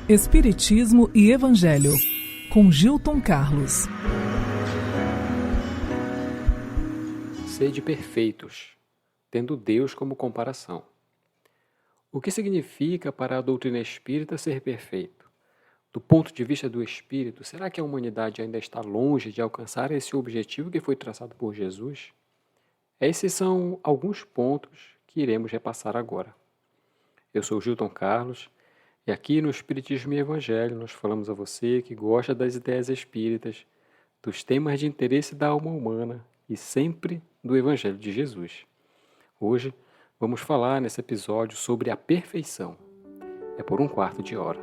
Espiritismo e Evangelho, com Gilton Carlos. Sede perfeitos, tendo Deus como comparação. O que significa para a doutrina espírita ser perfeito? Do ponto de vista do espírito, será que a humanidade ainda está longe de alcançar esse objetivo que foi traçado por Jesus? Esses são alguns pontos que iremos repassar agora. Eu sou Gilton Carlos e aqui no Espiritismo e Evangelho nós falamos a você que gosta das ideias espíritas, dos temas de interesse da alma humana e sempre do Evangelho de Jesus. Hoje vamos falar nesse episódio sobre a perfeição. É por um quarto de hora.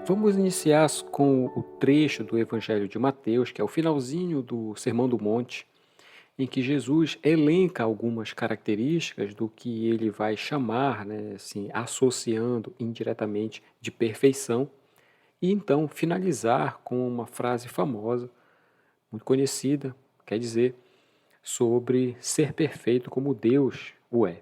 Vamos iniciar com o trecho do Evangelho de Mateus, que é o finalzinho do Sermão do Monte, em que Jesus elenca algumas características do que ele vai chamar, assim, associando indiretamente de perfeição, e então finalizar com uma frase famosa, muito conhecida, quer dizer, sobre ser perfeito como Deus o é.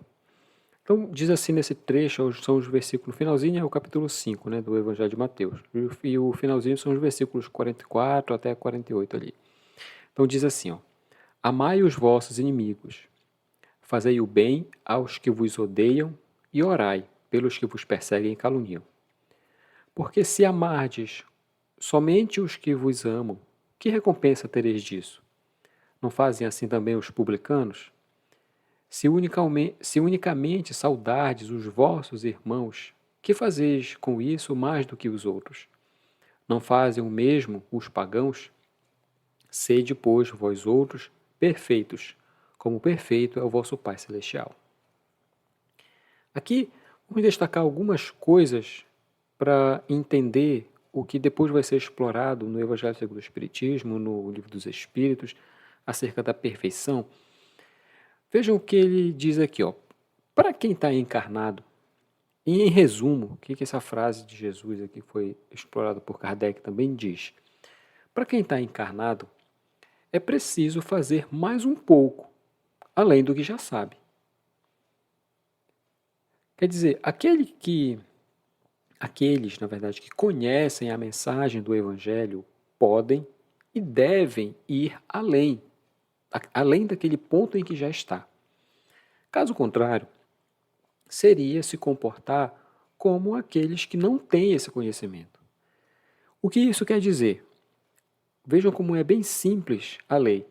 Então, diz assim nesse trecho, são os versículos, finalzinho é o capítulo 5, do Evangelho de Mateus, e o finalzinho são os versículos 44 até 48 ali. Então diz assim, amai os vossos inimigos, fazei o bem aos que vos odeiam e orai pelos que vos perseguem e caluniam. Porque se amardes somente os que vos amam, que recompensa tereis disso? Não fazem assim também os publicanos? Se unicamente saudardes os vossos irmãos, que fazeis com isso mais do que os outros? Não fazem o mesmo os pagãos? Sede, pois, vós outros perfeitos, como perfeito é o vosso Pai Celestial. Aqui vamos destacar algumas coisas para entender o que depois vai ser explorado no Evangelho segundo o Espiritismo, no Livro dos Espíritos, acerca da perfeição. Vejam o que ele diz aqui, para quem está encarnado, e em resumo, o que essa frase de Jesus aqui foi explorada por Kardec também diz? Para quem está encarnado, é preciso fazer mais um pouco, além do que já sabe. Quer dizer, aqueles, na verdade, que conhecem a mensagem do Evangelho podem e devem ir além daquele ponto em que já está. Caso contrário, seria se comportar como aqueles que não têm esse conhecimento. O que isso quer dizer? Vejam como é bem simples a lei,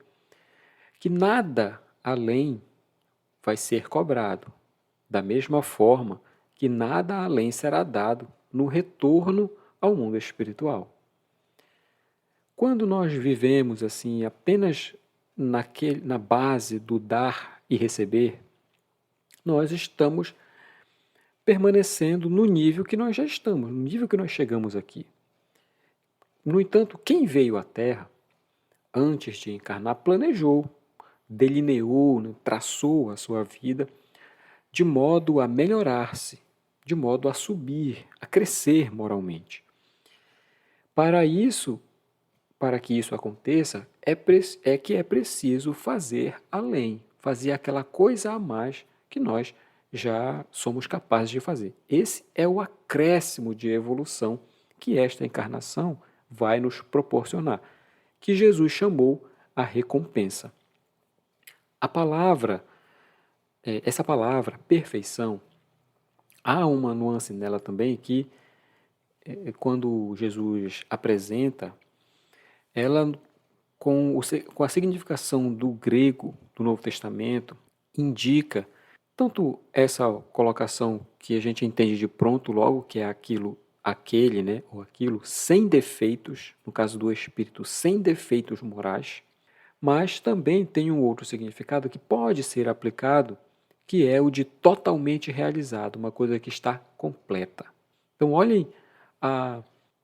que nada além vai ser cobrado, da mesma forma que nada além será dado no retorno ao mundo espiritual. Quando nós vivemos assim apenas na base do dar e receber, nós estamos permanecendo no nível que nós já estamos, no nível que nós chegamos aqui. No entanto, quem veio à Terra, antes de encarnar, planejou, delineou, traçou a sua vida de modo a melhorar-se, de modo a subir, a crescer moralmente. Para que isso aconteça, é preciso fazer além, fazer aquela coisa a mais que nós já somos capazes de fazer. Esse é o acréscimo de evolução que esta encarnação vai nos proporcionar, que Jesus chamou a recompensa. Essa palavra, perfeição, há uma nuance nela também que, quando Jesus apresenta, ela, com a significação do grego do Novo Testamento, indica tanto essa colocação que a gente entende de pronto logo, que é aquele, ou aquilo, sem defeitos, no caso do espírito, sem defeitos morais, mas também tem um outro significado que pode ser aplicado, que é o de totalmente realizado, uma coisa que está completa. Então, olhem a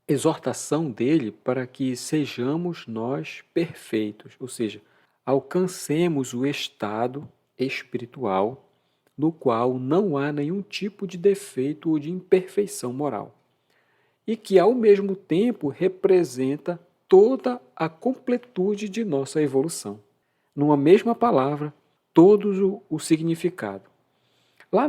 exortação dele para que sejamos nós perfeitos, ou seja, alcancemos o estado espiritual no qual não há nenhum tipo de defeito ou de imperfeição moral, e que, ao mesmo tempo, representa toda a completude de nossa evolução. Numa mesma palavra, todo o significado. Lá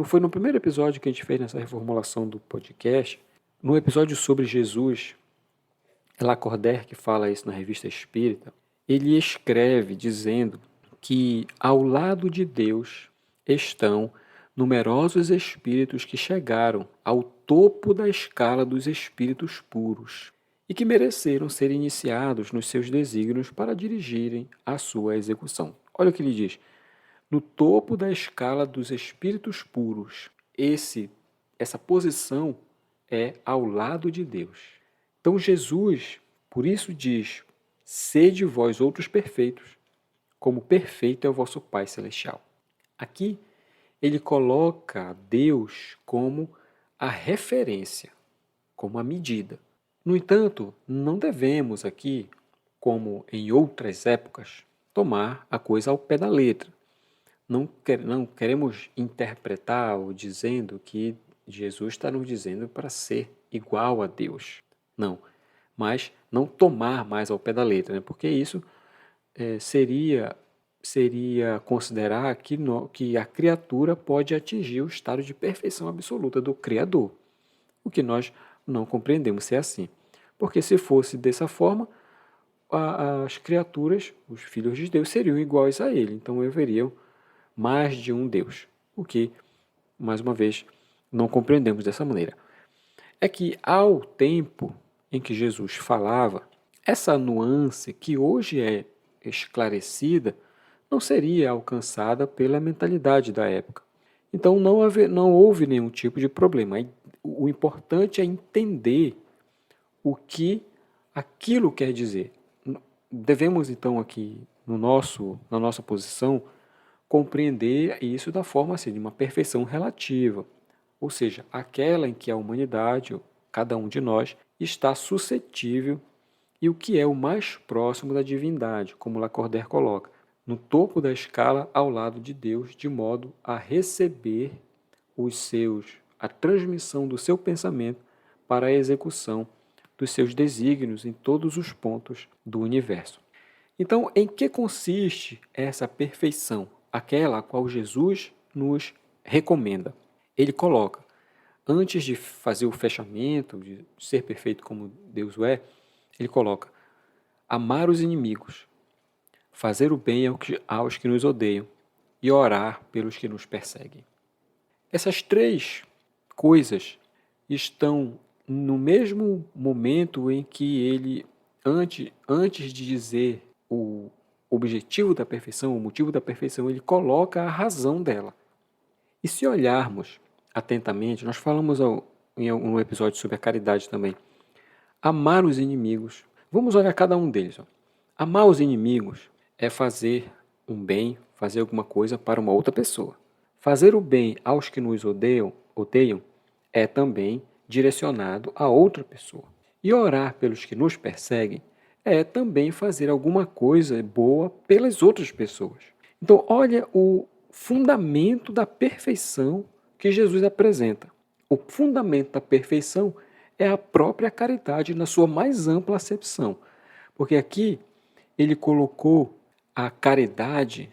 foi no primeiro episódio que a gente fez nessa reformulação do podcast, no episódio sobre Jesus, Lacordaire, que fala isso na Revista Espírita, ele escreve dizendo que ao lado de Deus estão numerosos espíritos que chegaram ao topo da escala dos espíritos puros e que mereceram ser iniciados nos seus desígnios para dirigirem a sua execução. Olha o que ele diz. No topo da escala dos espíritos puros, essa posição é ao lado de Deus. Então Jesus, por isso diz, sede vós outros perfeitos, como perfeito é o vosso Pai Celestial. Aqui ele coloca Deus como a referência, como a medida. No entanto, não devemos aqui, como em outras épocas, tomar a coisa ao pé da letra. Não queremos interpretar ou dizendo que Jesus está nos dizendo para ser igual a Deus. Não, mas não tomar mais ao pé da letra, né? Porque isso seria considerar que a criatura pode atingir o estado de perfeição absoluta do Criador, o que nós não compreendemos ser assim. Porque se fosse dessa forma, as criaturas, os filhos de Deus, seriam iguais a ele, então haveriam mais de um Deus, o que, mais uma vez, não compreendemos dessa maneira. É que ao tempo em que Jesus falava, essa nuance que hoje é esclarecida não seria alcançada pela mentalidade da época. Então não houve nenhum tipo de problema. O importante é entender o que aquilo quer dizer. Devemos então aqui, na nossa posição, compreender isso da forma assim, de uma perfeição relativa, ou seja, aquela em que a humanidade, cada um de nós, está suscetível e o que é o mais próximo da divindade, como Lacordaire coloca, no topo da escala ao lado de Deus, de modo a receber a transmissão do seu pensamento para a execução dos seus desígnios em todos os pontos do universo. Então, em que consiste essa perfeição? Aquela a qual Jesus nos recomenda. Ele coloca, antes de fazer o fechamento, de ser perfeito como Deus é, ele coloca amar os inimigos, fazer o bem aos que nos odeiam e orar pelos que nos perseguem. Essas três coisas estão no mesmo momento em que ele, antes de dizer o objetivo da perfeição, o motivo da perfeição, ele coloca a razão dela. E se olharmos atentamente, nós falamos em um episódio sobre a caridade também, amar os inimigos. Vamos olhar cada um deles. Amar os inimigos é fazer um bem, fazer alguma coisa para uma outra pessoa. Fazer o bem aos que nos odeiam é também direcionado a outra pessoa. E orar pelos que nos perseguem é também fazer alguma coisa boa pelas outras pessoas. Então, olha o fundamento da perfeição que Jesus apresenta. O fundamento da perfeição é a própria caridade na sua mais ampla acepção. Porque aqui ele colocou a caridade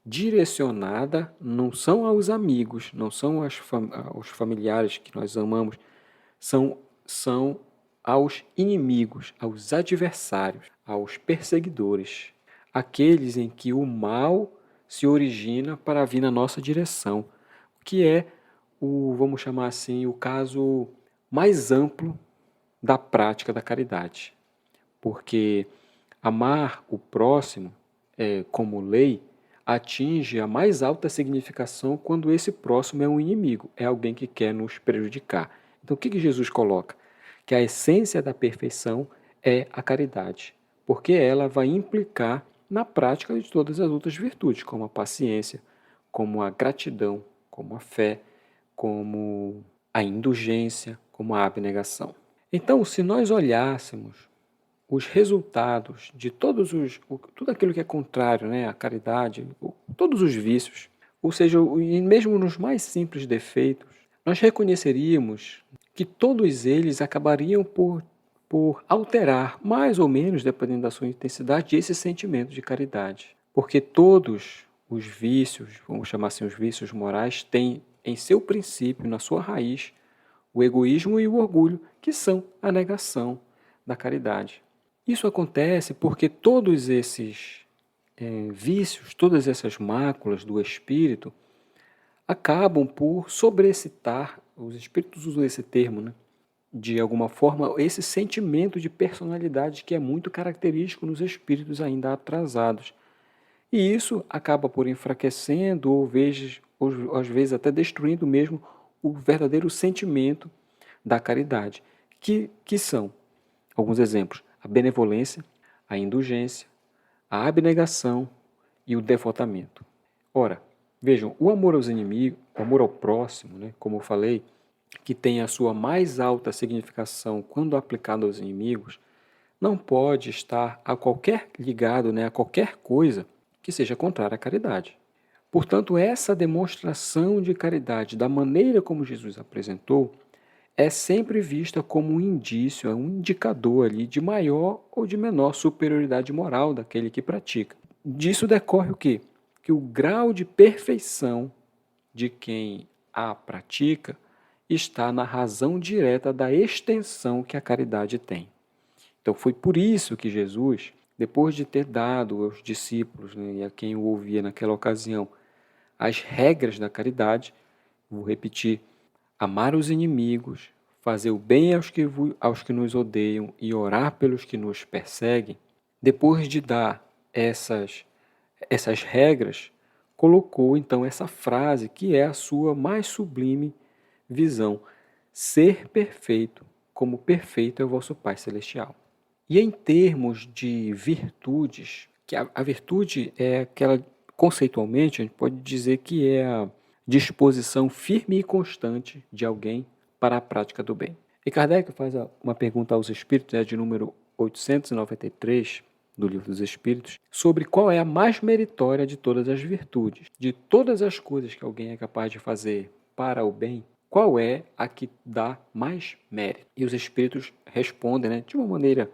direcionada, não são aos amigos, não são aos familiares que nós amamos, são aos inimigos, aos adversários, aos perseguidores, aqueles em que o mal se origina para vir na nossa direção, que é vamos chamar assim, o caso mais amplo da prática da caridade. Porque amar o próximo, como lei, atinge a mais alta significação quando esse próximo é um inimigo, é alguém que quer nos prejudicar. Então, o que Jesus coloca? Que a essência da perfeição é a caridade, porque ela vai implicar na prática de todas as outras virtudes, como a paciência, como a gratidão, como a fé, como a indulgência, como a abnegação. Então, se nós olhássemos os resultados de tudo aquilo que é contrário, né, à caridade, todos os vícios, ou seja, e mesmo nos mais simples defeitos, nós reconheceríamos que todos eles acabariam por alterar, mais ou menos, dependendo da sua intensidade, esse sentimento de caridade. Porque todos os vícios, vamos chamar assim, os vícios morais, têm em seu princípio, na sua raiz, o egoísmo e o orgulho, que são a negação da caridade. Isso acontece porque todos esses vícios, todas essas máculas do espírito, acabam por sobreexcitar, os espíritos usam esse termo, né? De alguma forma, esse sentimento de personalidade que é muito característico nos espíritos ainda atrasados. E isso acaba por enfraquecendo, ou às vezes até destruindo mesmo o verdadeiro sentimento da caridade, que são alguns exemplos: a benevolência, a indulgência, a abnegação e o devotamento. Ora, vejam, o amor aos inimigos, o amor ao próximo, né, como eu falei, que tem a sua mais alta significação quando aplicado aos inimigos, não pode estar ligado, né, a qualquer coisa que seja contrária à caridade. Portanto, essa demonstração de caridade, da maneira como Jesus apresentou, é sempre vista como um indício, um indicador ali de maior ou de menor superioridade moral daquele que pratica. Disso decorre o quê? Que o grau de perfeição de quem a pratica está na razão direta da extensão que a caridade tem. Então foi por isso que Jesus, depois de ter dado aos discípulos, né, e a quem o ouvia naquela ocasião, as regras da caridade, vou repetir: amar os inimigos, fazer o bem aos que nos odeiam e orar pelos que nos perseguem, depois de dar essas regras, colocou então essa frase que é a sua mais sublime visão: ser perfeito, como perfeito é o vosso Pai Celestial. E em termos de virtudes, que a virtude é aquela, conceitualmente, a gente pode dizer que é a disposição firme e constante de alguém para a prática do bem. E Kardec faz uma pergunta aos Espíritos, de número 893, do Livro dos Espíritos, sobre qual é a mais meritória de todas as virtudes. De todas as coisas que alguém é capaz de fazer para o bem, qual é a que dá mais mérito? E os Espíritos respondem, né, de uma maneira,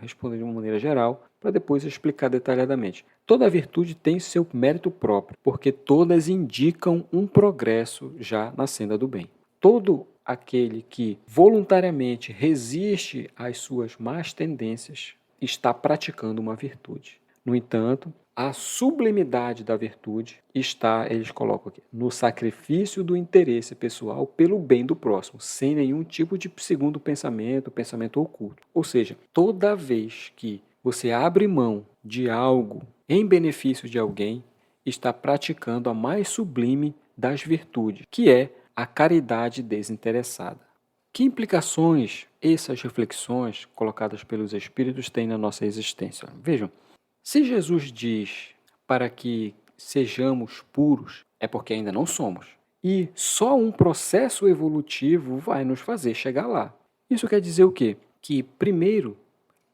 respondem de uma maneira geral, para depois explicar detalhadamente. Toda virtude tem seu mérito próprio, porque todas indicam um progresso já na senda do bem. Todo aquele que voluntariamente resiste às suas más tendências está praticando uma virtude. No entanto, a sublimidade da virtude está, eles colocam aqui, no sacrifício do interesse pessoal pelo bem do próximo, sem nenhum tipo de segundo pensamento oculto. Ou seja, toda vez que você abre mão de algo em benefício de alguém, está praticando a mais sublime das virtudes, que é a caridade desinteressada. Que implicações essas reflexões colocadas pelos Espíritos têm na nossa existência? Vejam, se Jesus diz para que sejamos puros, é porque ainda não somos. E só um processo evolutivo vai nos fazer chegar lá. Isso quer dizer o quê? Que, primeiro,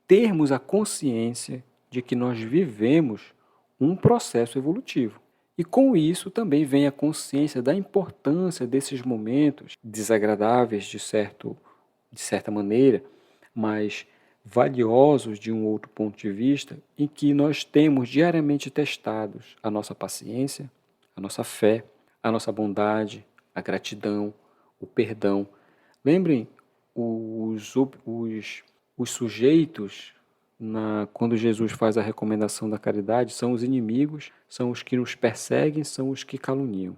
termos a consciência de que nós vivemos um processo evolutivo. E com isso também vem a consciência da importância desses momentos desagradáveis de certa maneira, mas valiosos de um outro ponto de vista, em que nós temos diariamente testados a nossa paciência, a nossa fé, a nossa bondade, a gratidão, o perdão. Lembrem, os sujeitos, quando Jesus faz a recomendação da caridade, são os inimigos, são os que nos perseguem, são os que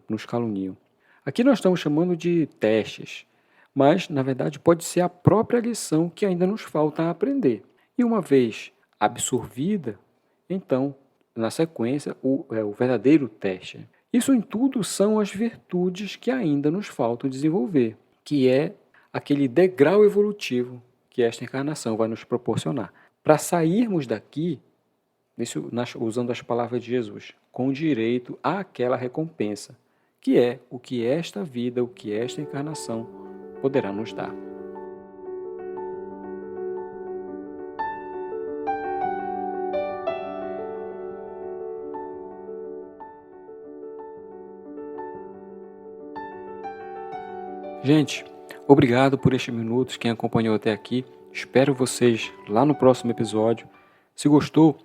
nos caluniam. Aqui nós estamos chamando de testes, mas, na verdade, pode ser a própria lição que ainda nos falta aprender. E uma vez absorvida, então, na sequência, o verdadeiro teste. Isso em tudo são as virtudes que ainda nos faltam desenvolver, que é aquele degrau evolutivo que esta encarnação vai nos proporcionar. Para sairmos daqui, usando as palavras de Jesus, com direito àquela recompensa, que é o que esta vida, o que esta encarnação poderá nos dar. Gente, obrigado por estes minutos, quem acompanhou até aqui. Espero vocês lá no próximo episódio. Se gostou,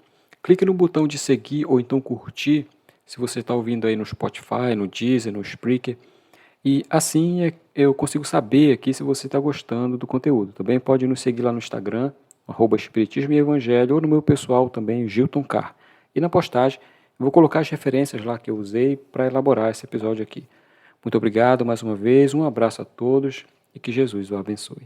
clique no botão de seguir ou então curtir se você está ouvindo aí no Spotify, no Deezer, no Spreaker. E assim eu consigo saber aqui se você está gostando do conteúdo. Também pode nos seguir lá no Instagram, @Espiritismo e Evangelho, ou no meu pessoal também, Gilton Carr. E na postagem eu vou colocar as referências lá que eu usei para elaborar esse episódio aqui. Muito obrigado mais uma vez, um abraço a todos e que Jesus o abençoe.